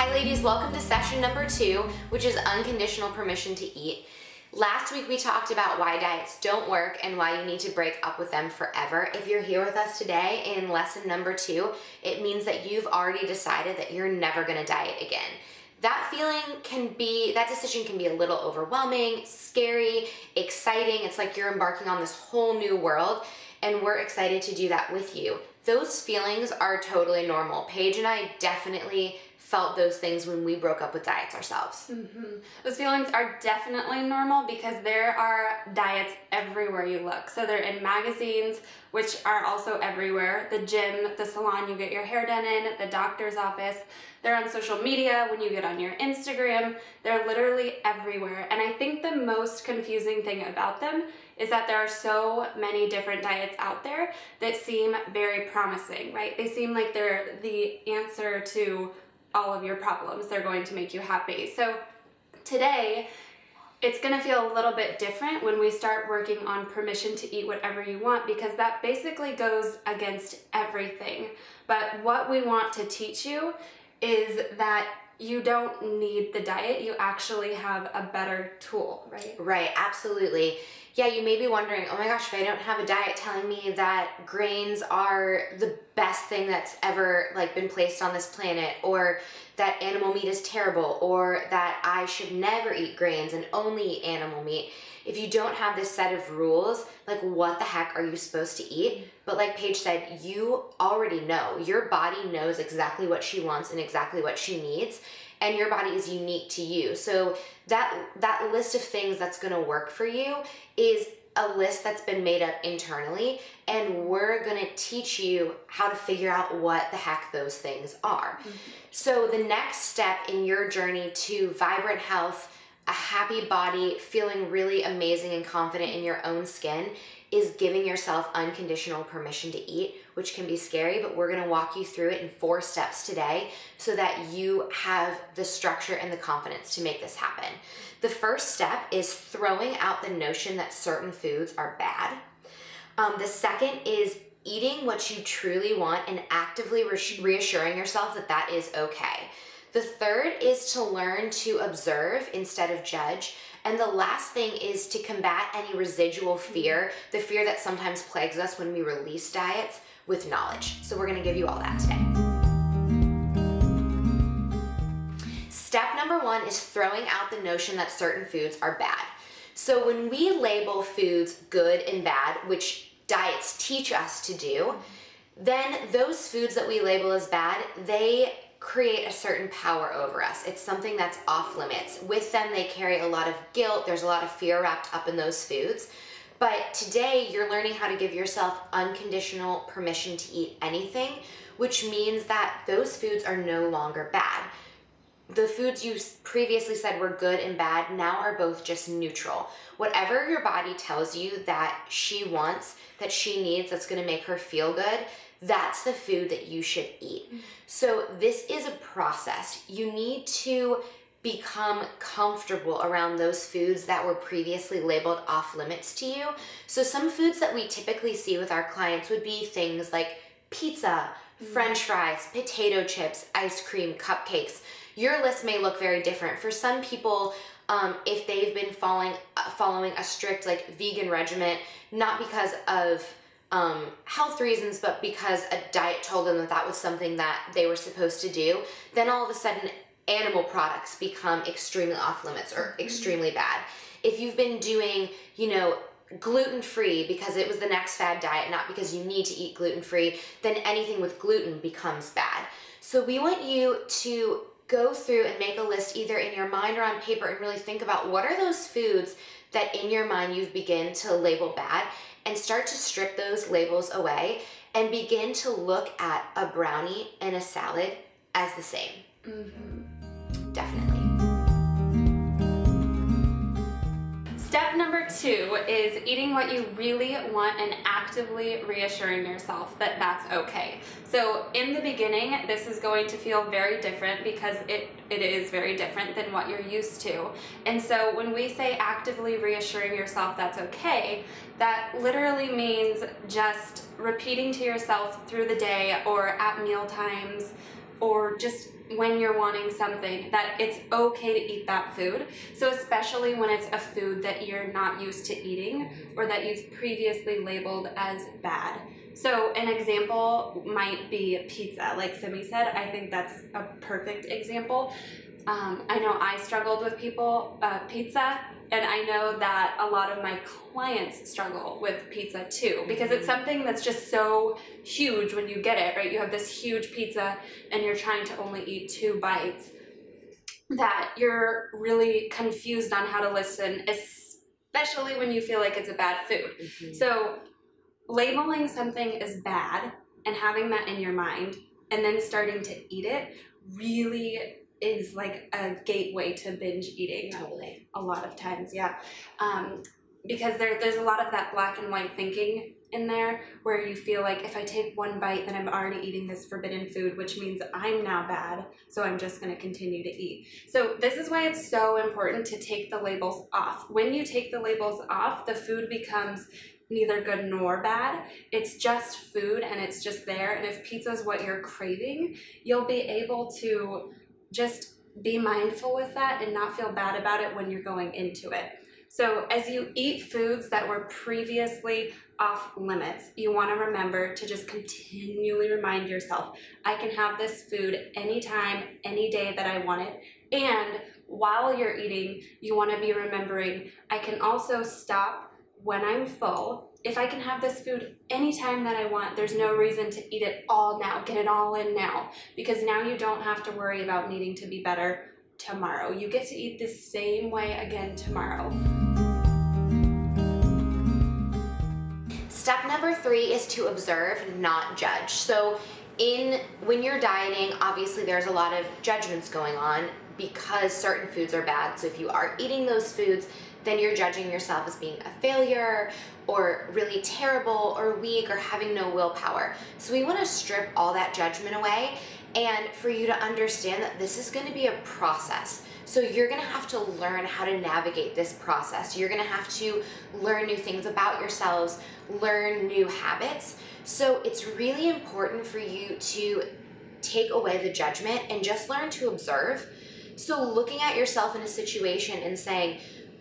Hi ladies, welcome to session number 2, which is unconditional permission to eat. Last week we talked about why diets don't work and why you need to break up with them forever. If you're here with us today in lesson number 2, it means that you've already decided that you're never gonna diet again. That decision can be a little overwhelming, scary, exciting. It's like you're embarking on this whole new world, and we're excited to do that with you. Those feelings are totally normal. Paige and I definitely felt those things when we broke up with diets ourselves. Those feelings are definitely normal because there are diets everywhere you look. So they're in magazines, which are also everywhere, the gym, the salon you get your hair done in, the doctor's office. They're on social media when you get on your Instagram. They're literally everywhere. And I think the most confusing thing about them is that there are so many different diets out there that seem very promising, right? They seem like they're the answer to all of your problems. They're going to make you happy. So today, it's gonna feel a little bit different when we start working on permission to eat whatever you want, because that basically goes against everything. But what we want to teach you is that you don't need the diet, you actually have a better tool, right? Right, absolutely. Yeah, you may be wondering, oh my gosh, if I don't have a diet telling me that grains are the best thing that's ever been placed on this planet, or that animal meat is terrible, or that I should never eat grains and only eat animal meat. If you don't have this set of rules, what the heck are you supposed to eat? But like Paige said, you already know. Your body knows exactly what she wants and exactly what she needs, and your body is unique to you. So that list of things that's gonna work for you is a list that's been made up internally, and we're gonna teach you how to figure out what the heck those things are. So the next step in your journey to vibrant health, a happy body, feeling really amazing and confident in your own skin is giving yourself unconditional permission to eat, which can be scary, but we're gonna walk you through it in 4 steps today so that you have the structure and the confidence to make this happen. The first step is throwing out the notion that certain foods are bad. The second is eating what you truly want and actively reassuring yourself that that is okay. The third is to learn to observe instead of judge. And the last thing is to combat any residual fear, the fear that sometimes plagues us when we release diets, with knowledge. So we're gonna give you all that today. Step number 1 is throwing out the notion that certain foods are bad. So when we label foods good and bad, which diets teach us to do, then those foods that we label as bad, they create a certain power over us. It's something that's off limits. With them, they carry a lot of guilt. There's a lot of fear wrapped up in those foods. But today, you're learning how to give yourself unconditional permission to eat anything, which means that those foods are no longer bad. The foods you previously said were good and bad now are both just neutral. Whatever your body tells you that she wants, that she needs, that's gonna make her feel good, that's the food that you should eat. So this is a process. You need to become comfortable around those foods that were previously labeled off limits to you. So some foods that we typically see with our clients would be things like pizza, French fries, potato chips, ice cream, cupcakes. Your list may look very different. For some people, if they've been following a strict vegan regimen, not because of health reasons, but because a diet told them that that was something that they were supposed to do, then all of a sudden animal products become extremely off limits or extremely bad. If you've been doing, gluten-free because it was the next fad diet, not because you need to eat gluten-free, then anything with gluten becomes bad. So we want you to go through and make a list either in your mind or on paper and really think about what are those foods that in your mind you've begun to label bad, and start to strip those labels away and begin to look at a brownie and a salad as the same. Definitely. Step number 2 is eating what you really want and actively reassuring yourself that that's okay. So in the beginning, this is going to feel very different because it is very different than what you're used to. And so when we say actively reassuring yourself that's okay, that literally means just repeating to yourself through the day or at meal times or just when you're wanting something that it's okay to eat that food. So especially when it's a food that you're not used to eating or that you've previously labeled as bad. So an example might be pizza. Like Simi said, I think that's a perfect example. I know I struggled with pizza, and I know that a lot of my clients struggle with pizza too, because it's something that's just so huge when you get it, right? You have this huge pizza and you're trying to only eat 2 bites, that you're really confused on how to listen, especially when you feel like it's a bad food. So labeling something as bad and having that in your mind and then starting to eat it really is like a gateway to binge eating. Totally. A lot of times, yeah. Because there's a lot of that black and white thinking in there where you feel like if I take 1 bite, then I'm already eating this forbidden food, which means I'm now bad, so I'm just going to continue to eat. So this is why it's so important to take the labels off. When you take the labels off, the food becomes neither good nor bad. It's just food and it's just there. And if pizza is what you're craving, you'll be able to just be mindful with that and not feel bad about it when you're going into it. So as you eat foods that were previously off limits, you want to remember to just continually remind yourself, I can have this food anytime, any day that I want it. And while you're eating, you want to be remembering, I can also stop when I'm full. If I can have this food anytime that I want, there's no reason to eat it all now, get it all in now, because now you don't have to worry about needing to be better tomorrow. You get to eat the same way again tomorrow. Step number 3 is to observe, not judge. So when you're dieting, obviously there's a lot of judgments going on because certain foods are bad. So if you are eating those foods, then you're judging yourself as being a failure or really terrible or weak or having no willpower. So we want to strip all that judgment away and for you to understand that this is going to be a process. So you're going to have to learn how to navigate this process. You're going to have to learn new things about yourselves, learn new habits. So it's really important for you to take away the judgment and just learn to observe. So looking at yourself in a situation and saying,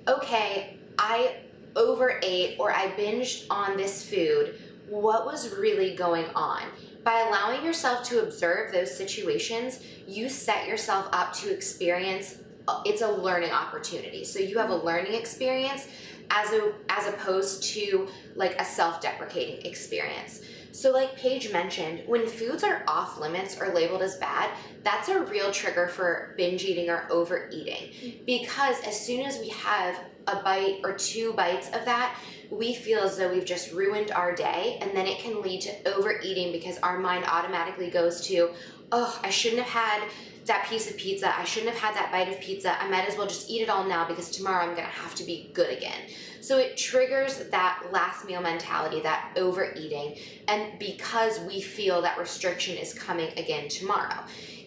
okay, I overate or I binged on this food, what was really going on? By allowing yourself to observe those situations, you set yourself up to experience, it's a learning opportunity. So you have a learning experience as opposed to like a self-deprecating experience. So like Paige mentioned, when foods are off limits or labeled as bad, that's a real trigger for binge eating or overeating. Because as soon as we have a bite or 2 bites of that, we feel as though we've just ruined our day, and then it can lead to overeating because our mind automatically goes to, oh, I shouldn't have had that piece of pizza, I shouldn't have had that bite of pizza, I might as well just eat it all now because tomorrow I'm gonna have to be good again. So it triggers that last meal mentality, that overeating, and because we feel that restriction is coming again tomorrow.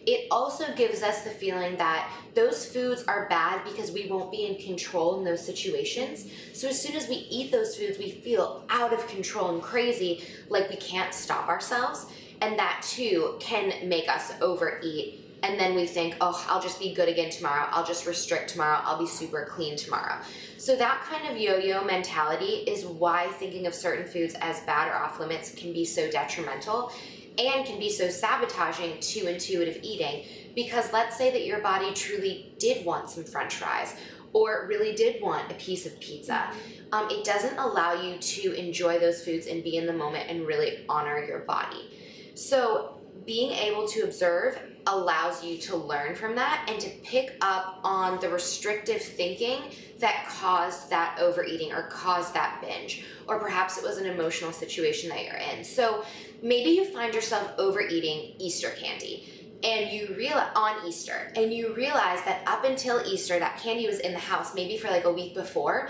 It also gives us the feeling that those foods are bad because we won't be in control in those situations. So as soon as we eat those foods, we feel out of control and crazy, like we can't stop ourselves. And that too can make us overeat. And then we think, oh, I'll just be good again tomorrow. I'll just restrict tomorrow. I'll be super clean tomorrow. So that kind of yo-yo mentality is why thinking of certain foods as bad or off limits can be so detrimental and can be so sabotaging to intuitive eating. Because let's say that your body truly did want some French fries or really did want a piece of pizza. It doesn't allow you to enjoy those foods and be in the moment and really honor your body. So being able to observe allows you to learn from that and to pick up on the restrictive thinking that caused that overeating or caused that binge, or perhaps it was an emotional situation that you're in. So maybe you find yourself overeating Easter candy and you realize on Easter, and you realize that up until Easter that candy was in the house maybe for like a week before,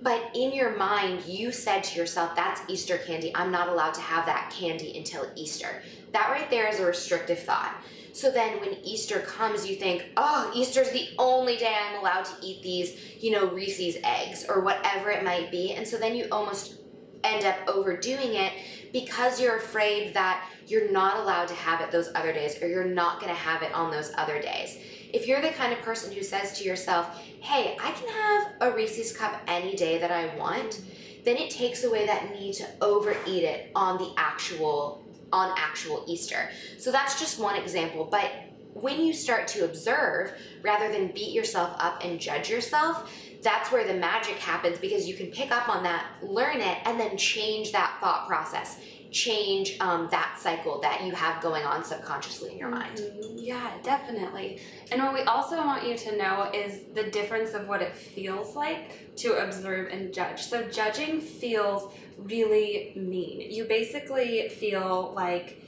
but in your mind you said to yourself, that's Easter candy, I'm not allowed to have that candy until Easter. That right there is a restrictive thought. So then when Easter comes, you think, oh, Easter's the only day I'm allowed to eat these, Reese's eggs or whatever it might be. And so then you almost end up overdoing it because you're afraid that you're not allowed to have it those other days, or you're not going to have it on those other days. If you're the kind of person who says to yourself, hey, I can have a Reese's cup any day that I want, then it takes away that need to overeat it on actual Easter. So that's just one example. But when you start to observe, rather than beat yourself up and judge yourself, that's where the magic happens, because you can pick up on that, learn it, and then change that thought process, change that cycle that you have going on subconsciously in your mind. Yeah, definitely. And what we also want you to know is the difference of what it feels like to observe and judge. So judging feels really mean. You basically feel like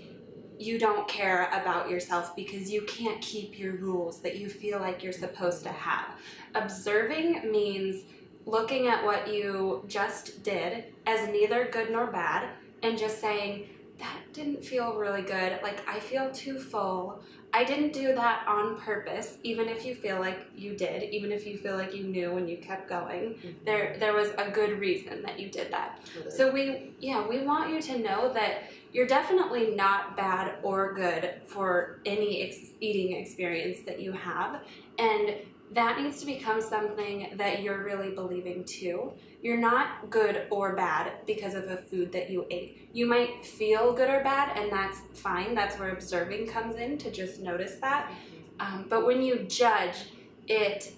you don't care about yourself because you can't keep your rules that you feel like you're supposed to have. Observing means looking at what you just did as neither good nor bad and just saying, that didn't feel really good. Like, I feel too full. I didn't do that on purpose, even if you feel like you did, even if you feel like you knew and you kept going. There was a good reason that you did that. Totally. So we want you to know that you're definitely not bad or good for any eating experience that you have, and that needs to become something that you're really believing too. You're not good or bad because of a food that you ate. You might feel good or bad, and that's fine. That's where observing comes in, to just notice that. But when you judge, it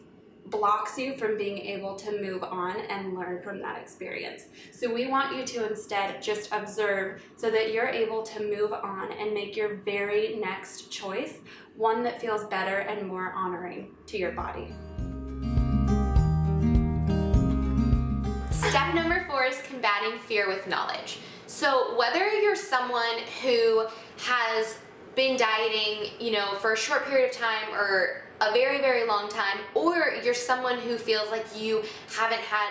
blocks you from being able to move on and learn from that experience. So we want you to instead just observe so that you're able to move on and make your very next choice one that feels better and more honoring to your body. Step number 4 is combating fear with knowledge. So whether you're someone who has been dieting, for a short period of time or a very, very long time, or you're someone who feels like you haven't had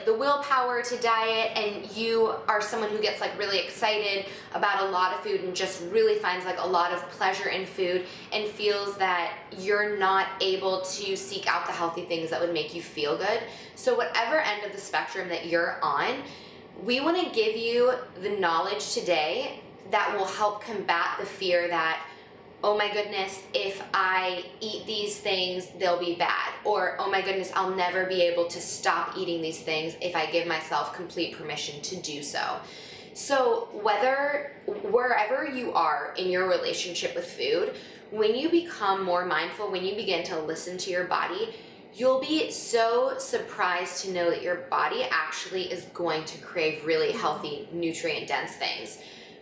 the willpower to diet, and you are someone who gets really excited about a lot of food and just really finds a lot of pleasure in food and feels that you're not able to seek out the healthy things that would make you feel good. So whatever end of the spectrum that you're on, we want to give you the knowledge today that will help combat the fear that, oh my goodness, if I eat these things, they'll be bad. Or, oh my goodness, I'll never be able to stop eating these things if I give myself complete permission to do so. So wherever you are in your relationship with food, when you become more mindful, when you begin to listen to your body, you'll be so surprised to know that your body actually is going to crave really healthy, nutrient-dense things.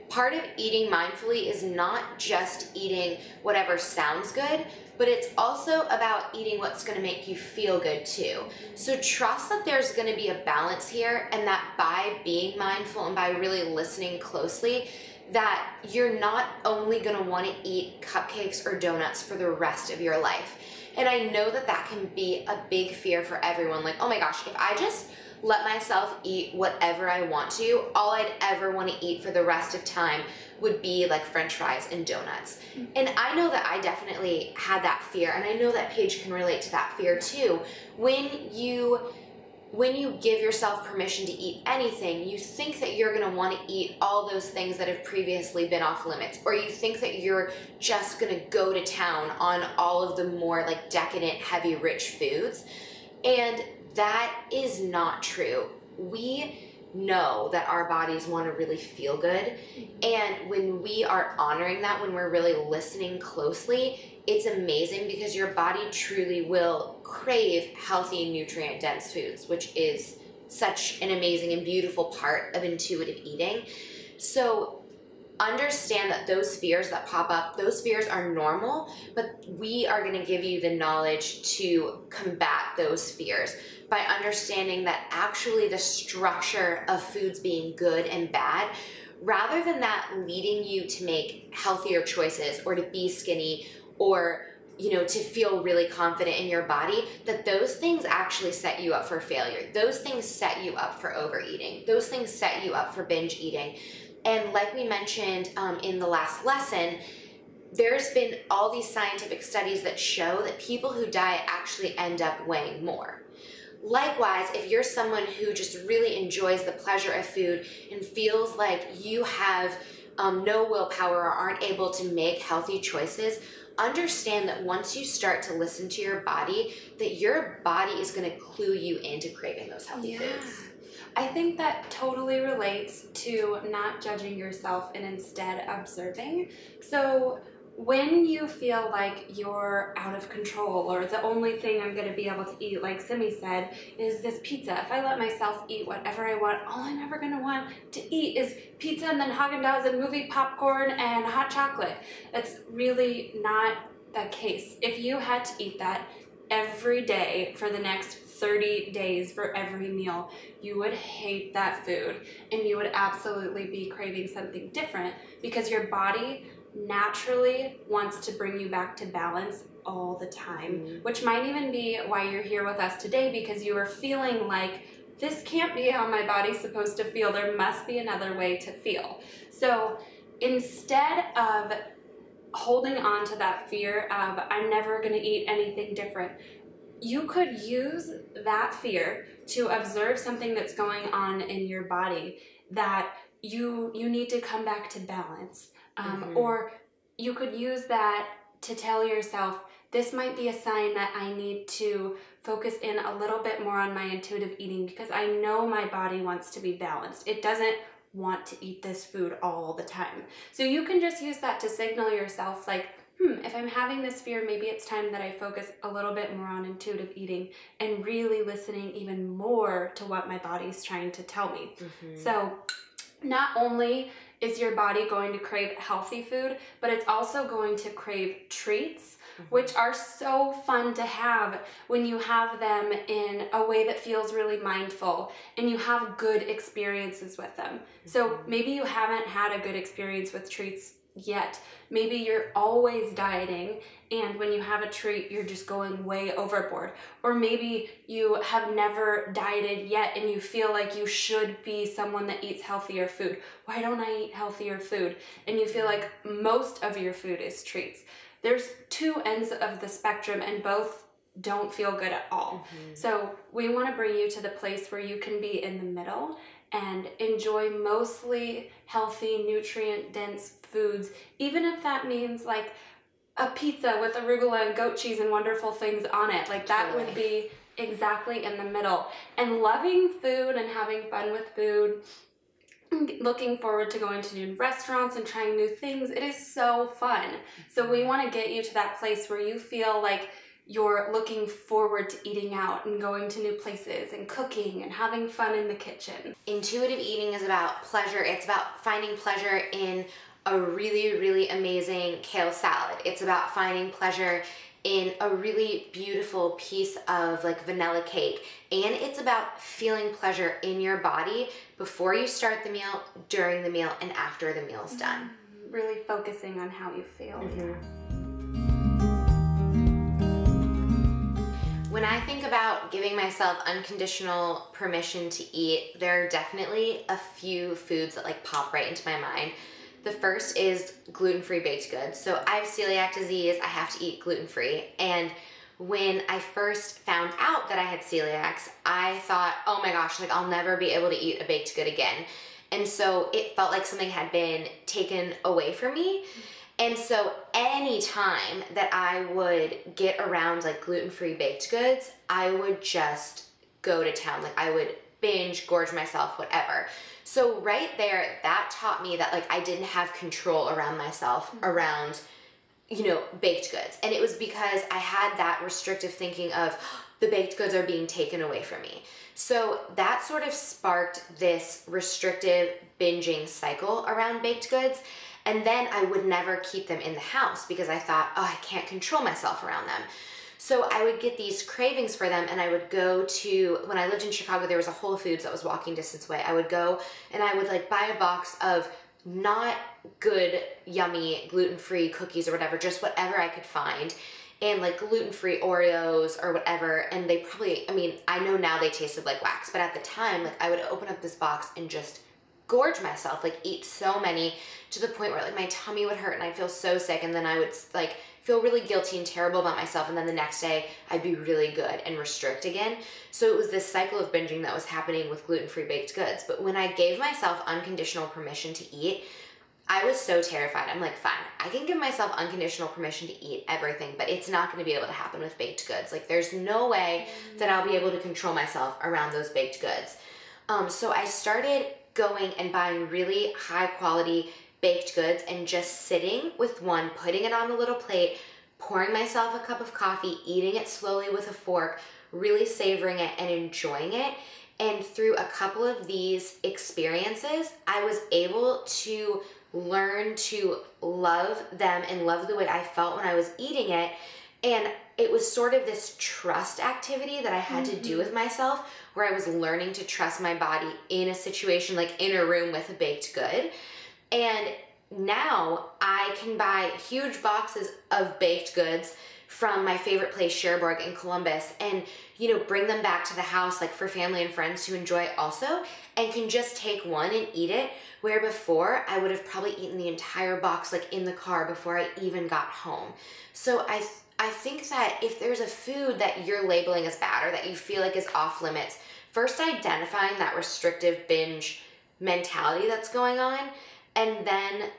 Part of eating mindfully is not just eating whatever sounds good, but it's also about eating what's going to make you feel good too. So trust that there's going to be a balance here, and that by being mindful and by really listening closely, that you're not only going to want to eat cupcakes or donuts for the rest of your life. And I know that that can be a big fear for everyone. Oh my gosh, if I just let myself eat whatever I want to, all I'd ever want to eat for the rest of time would be French fries and donuts. And I know that I definitely had that fear, and I know that Paige can relate to that fear too. When you give yourself permission to eat anything, you think that you're going to want to eat all those things that have previously been off limits, or you think that you're just going to go to town on all of the more decadent, heavy, rich foods. And that is not true. We know that our bodies want to really feel good, and when we are honoring that, when we're really listening closely, it's amazing, because your body truly will crave healthy, nutrient-dense foods, which is such an amazing and beautiful part of intuitive eating. So understand that those fears that pop up, those fears are normal, but we are going to give you the knowledge to combat those fears by understanding that actually the structure of foods being good and bad, rather than that leading you to make healthier choices or to be skinny or to feel really confident in your body, that those things actually set you up for failure. Those things set you up for overeating. Those things set you up for binge eating. And like we mentioned in the last lesson, there's been all these scientific studies that show that people who diet actually end up weighing more. Likewise, if you're someone who just really enjoys the pleasure of food and feels like you have no willpower or aren't able to make healthy choices, understand that once you start to listen to your body, that your body is going to clue you into craving those healthy foods. I think that totally relates to not judging yourself and instead observing. So when you feel like you're out of control, or the only thing I'm going to be able to eat, like Simi said, is this pizza. If I let myself eat whatever I want, all I'm ever going to want to eat is pizza and then Haagen-Dazs and movie popcorn and hot chocolate. That's really not the case. If you had to eat that every day for the next 30 days for every meal, you would hate that food and you would absolutely be craving something different, because your body naturally wants to bring you back to balance all the time, which might even be why you're here with us today, because you are feeling like this can't be how my body's supposed to feel. There must be another way to feel. So instead of holding on to that fear of I'm never going to eat anything different, you could use that fear to observe something that's going on in your body that you need to come back to balance. Or you could use that to tell yourself, this might be a sign that I need to focus in a little bit more on my intuitive eating, because I know my body wants to be balanced. It doesn't want to eat this food all the time. So you can just use that to signal yourself like, if I'm having this fear, maybe it's time that I focus a little bit more on intuitive eating and really listening even more to what my body's trying to tell me. So not only is your body going to crave healthy food, but it's also going to crave treats, which are so fun to have when you have them in a way that feels really mindful and you have good experiences with them. So maybe you haven't had a good experience with treats yet. Maybe you're always dieting, and when you have a treat, you're just going way overboard. Or maybe you have never dieted yet and you feel like you should be someone that eats healthier food. Why don't I eat healthier food? And you feel like most of your food is treats. There's two ends of the spectrum, and both don't feel good at all. So we want to bring you to the place where you can be in the middle and enjoy mostly healthy, nutrient-dense foods, even if that means like a pizza with arugula and goat cheese and wonderful things on it. Like that would be exactly in the middle. And loving food and having fun with food, looking forward to going to new restaurants and trying new things. It is so fun. So we want to get you to that place where you feel like you're looking forward to eating out and going to new places and cooking and having fun in the kitchen. Intuitive eating is about pleasure. It's about finding pleasure in a really, really amazing kale salad. It's about finding pleasure in a really beautiful piece of like vanilla cake. And it's about feeling pleasure in your body before you start the meal, during the meal, and after the meal's done. Really focusing on how you feel. When I think about giving myself unconditional permission to eat, there are definitely a few foods that like pop right into my mind. The first is gluten-free baked goods. So I have celiac disease, I have to eat gluten-free. And when I first found out that I had celiacs, I thought, oh my gosh, like I'll never be able to eat a baked good again. And so it felt like something had been taken away from me. And so any time that I would get around like gluten-free baked goods, I would just go to town. Like I would binge, gorge myself, whatever. So right there, that taught me that like I didn't have control around myself, around, you know, baked goods. And it was because I had that restrictive thinking of the baked goods are being taken away from me. So that sort of sparked this restrictive binging cycle around baked goods. And then I would never keep them in the house because I thought, oh, I can't control myself around them. So I would get these cravings for them, and I would go to, when I lived in Chicago, there was a Whole Foods that was walking distance away. I would go and I would like buy a box of not good, yummy, gluten-free cookies or whatever, just whatever I could find, and like gluten-free Oreos or whatever. And they probably, I mean, I know now they tasted like wax, but at the time, like I would open up this box and just gorge myself, like eat so many to the point where like my tummy would hurt and I'd feel so sick, and then I would like feel really guilty and terrible about myself, and then the next day I'd be really good and restrict again. So it was this cycle of binging that was happening with gluten-free baked goods. But when I gave myself unconditional permission to eat, I was so terrified. I'm like, fine, I can give myself unconditional permission to eat everything, but it's not going to be able to happen with baked goods. Like, there's no way that I'll be able to control myself around those baked goods. So I started going and buying really high quality baked goods and just sitting with one, putting it on a little plate, pouring myself a cup of coffee, eating it slowly with a fork, really savoring it and enjoying it. And through a couple of these experiences, I was able to learn to love them and love the way I felt when I was eating it. And it was sort of this trust activity that I had to do with myself, where I was learning to trust my body in a situation, like in a room with a baked good. And now I can buy huge boxes of baked goods from my favorite place, Cherbourg in Columbus, and bring them back to the house, like for family and friends to enjoy also, and can just take one and eat it, where before I would have probably eaten the entire box like in the car before I even got home. So I think that if there's a food that you're labeling as bad or that you feel like is off limits, first identifying that restrictive binge mentality that's going on, and then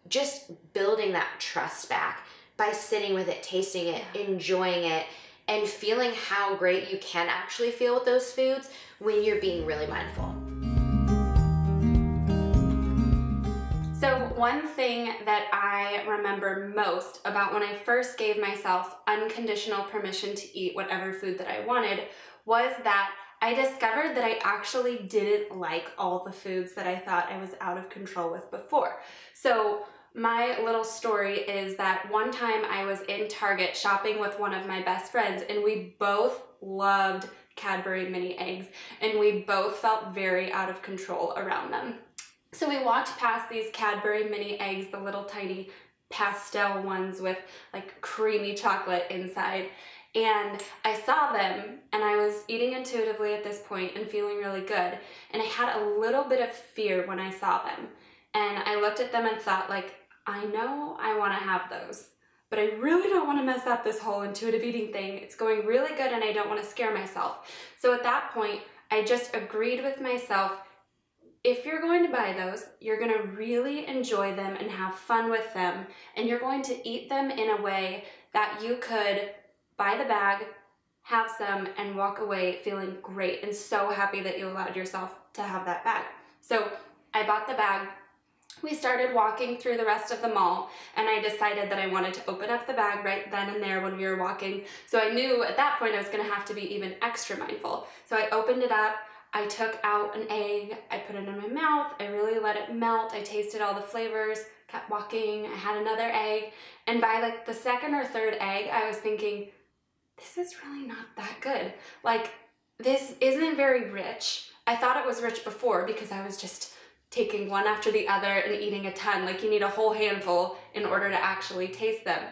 just building that trust back by sitting with it, tasting it, enjoying it, and feeling how great you can actually feel with those foods when you're being really mindful. So one thing that I remember most about when I first gave myself unconditional permission to eat whatever food that I wanted was that I discovered that I actually didn't like all the foods that I thought I was out of control with before. So my little story is that one time I was in Target shopping with one of my best friends, and we both loved Cadbury mini eggs, and we both felt very out of control around them. So we walked past these Cadbury mini eggs, the little tiny pastel ones with like creamy chocolate inside, and I saw them, and I was eating intuitively at this point and feeling really good, and I had a little bit of fear when I saw them, and I looked at them and thought, like, I know I want to have those, but I really don't want to mess up this whole intuitive eating thing. It's going really good and I don't want to scare myself. So at that point, I just agreed with myself, if you're going to buy those, you're going to really enjoy them and have fun with them, and you're going to eat them in a way that you could buy the bag, have some, and walk away feeling great and so happy that you allowed yourself to have that bag. So I bought the bag. We started walking through the rest of the mall, and I decided that I wanted to open up the bag right then and there when we were walking. So I knew at that point I was going to have to be even extra mindful. So I opened it up, I took out an egg, I put it in my mouth, I really let it melt, I tasted all the flavors, kept walking, I had another egg, and by like the second or third egg, I was thinking, this is really not that good. Like, this isn't very rich. I thought it was rich before because I was just taking one after the other and eating a ton. Like, you need a whole handful in order to actually taste them.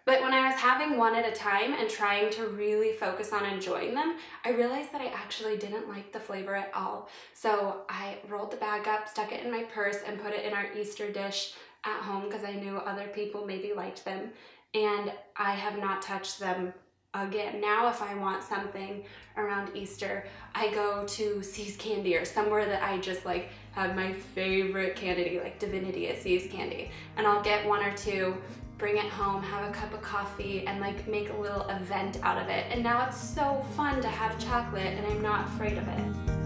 But when I was having one at a time and trying to really focus on enjoying them, I realized that I actually didn't like the flavor at all. So I rolled the bag up, stuck it in my purse, and put it in our Easter dish at home because I knew other people maybe liked them. And I have not touched them again. Now if I want something around Easter, I go to See's Candy or somewhere that I just like have my favorite candy, like Divinity at See's Candy, and I'll get one or two, bring it home, have a cup of coffee, and like make a little event out of it. And now it's so fun to have chocolate, and I'm not afraid of it.